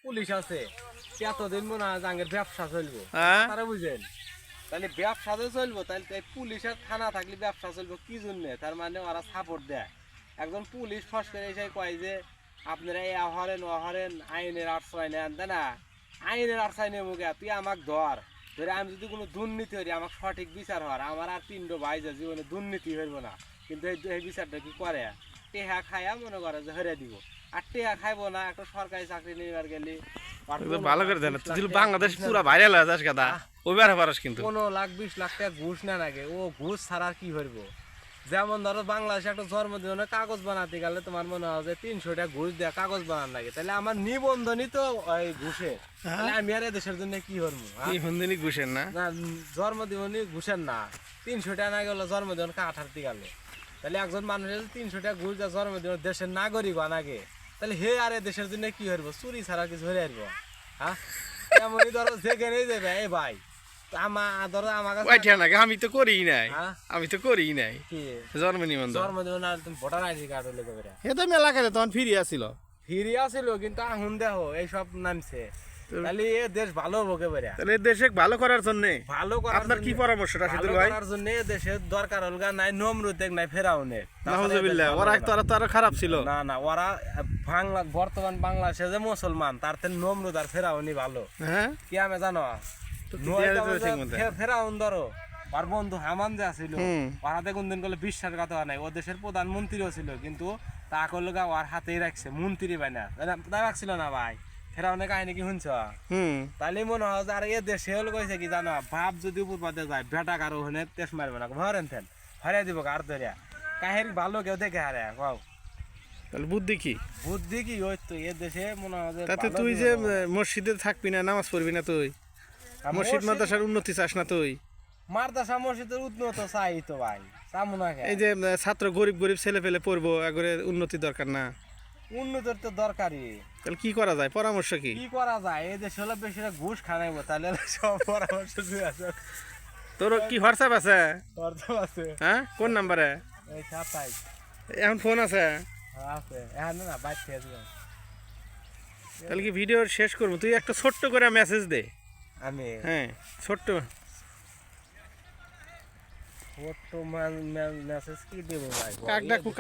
police আছে এতদিন মনে হয় জাঙ্গের ব্যবসা চলবো তারা বুঝেন তাহলে ব্যবসা তো চলবো তাহলে পুলিশের থানা থাকলে ব্যবসা চলবো কি জন্য তার মানে ওরা সাপোর্ট দেয় একজন পুলিশ ফস করে এসে কয় যে আপনারা এ হরেন ও হরেন আইনের আশ্রয় নেন তাই না আইনের আশ্রয় নেবো গে তুই আমাকে ধরে আমি যদি কোনো দুর্নীতি হই আমার সঠিক বিচার হওয়ার আমার আর তিনটো ভাই যে জীবনে দুর্নীতি হইব না কিন্তু এই বিচারটা কি করে টেহা খায়া মনে করে যে হেরে দিব আর টেহা খাইবো না একটা সরকারি চাকরি নেবার গেলে ভালো করে জানো তুই বাংলাদেশ পুরো ভাইরাল হয়ে যাস গাদা ওইবার পারস কিন্তু 15 লাখ 20 লাখ টাকা ঘুষ না লাগে ও ঘুষ ছাড়া কি করবো যেমন ধরো বাংলাদেশে একটা জন্মদিনের কাগজ বানাতে গেলে তোমার মনে হয় যে 300 টাকা ঘুষ দেওয়া কাগজ বানান লাগে তাহলে আমার নিবন্ধনই তো ওই ঘুষে আমি আর দেশের জন্য কি করবো নিবন্ধনই ঘুষের না জন্মদিনই ঘুষের না 300 টাকা না গেলে জন্মদিন কাঠারতে গেল তাহলে একজন মানুষের 300 টাকা ঘুষ দেওয়া জন্মদিন দেশের নাগরিক আনাগে তাহলে হে আরে দেশের জন্য কি করবো চুরি ছাড়া কিছু হয়ে আসবো হ্যাঁ এমনই ধরো যেখানেই দেবে এই ভাই আমি তো করি নাই জন্মদিন ভোটার আইডি কার্ড হলে তো মেলা কাজে তখন ফিরি আসিল কিন্তু এখন দেখো এইসব নামছে তাহলে এ দেশ ভালো হবো একেবারে তাহলে দেশে ভালো করার জন্য ভালো করার আপনার কি পরামর্শ রাশিদুল ভাই করার জন্য দেশের দরকার হলগা নাই নমরুদ নাই ফেরাউনের নাউজুবিল্লাহ ওরা তো আরো খারাপ ছিল না ওরা বর্তমান বাংলাদেশে যে মুসলমান তার থেকে নমরুদ আর ফেরাউনই ভালো হ্যাঁ কি আমি জানো ফেরাউন ধরো আর বন্ধু হামান যে আছিল ওরাতে কোনদিন করলে বিশ্বাস কথা নাই ও দেশের প্রধানমন্ত্রীও ছিল কিন্তু তা করলো গা ওর হাতেই রাখছে মন্ত্রী বানা তাই রাখছিল না ভাই ফেরাউনের কাহিনী কি শুনছ তাহলে মনে হয় আর এ দেশে হল কইছে কি জানো বাপ যদি উপর পাতে যায় বেটা কারো ওখানে তেজ মারবে না ভরেন থেন হরিয়া দিব আর ধরিয়া কাহিনী ভালো কেউ দেখে হারে কও তাহলে বুদ্ধি কি ওই তো এ দেশে মনে হয় তাতে তুই যে মসজিদে থাকবি না নামাজ পড়বি না তুই মসজিদ মাদ্রাসার উন্নতি চাস না তুই মাদ্রাসা মসজিদের উন্নত চাই তো ভাই এই যে ছাত্র গরিব ছেলে পেলে পড়বো একবারে উন্নতি দরকার না উন্নতির তো দরকারই তাহলে কি করা যায় পরামর্শ কি করা যায় এই দেশে হলে বেশি ঘুষ খানাইবো তাহলে সব পরামর্শ আছে তোর কি হোয়াটসঅ্যাপ আছে হ্যাঁ কোন নাম্বারে এই 27 এখন ফোন আছে এখন না বাইক থেকে তাহলে কি ভিডিও শেষ করবো তুই একটা ছোট্ট করে মেসেজ দে আমি হ্যাঁ ছোট্ট মেসেজ কি দেবো ভাই কাক ডাকু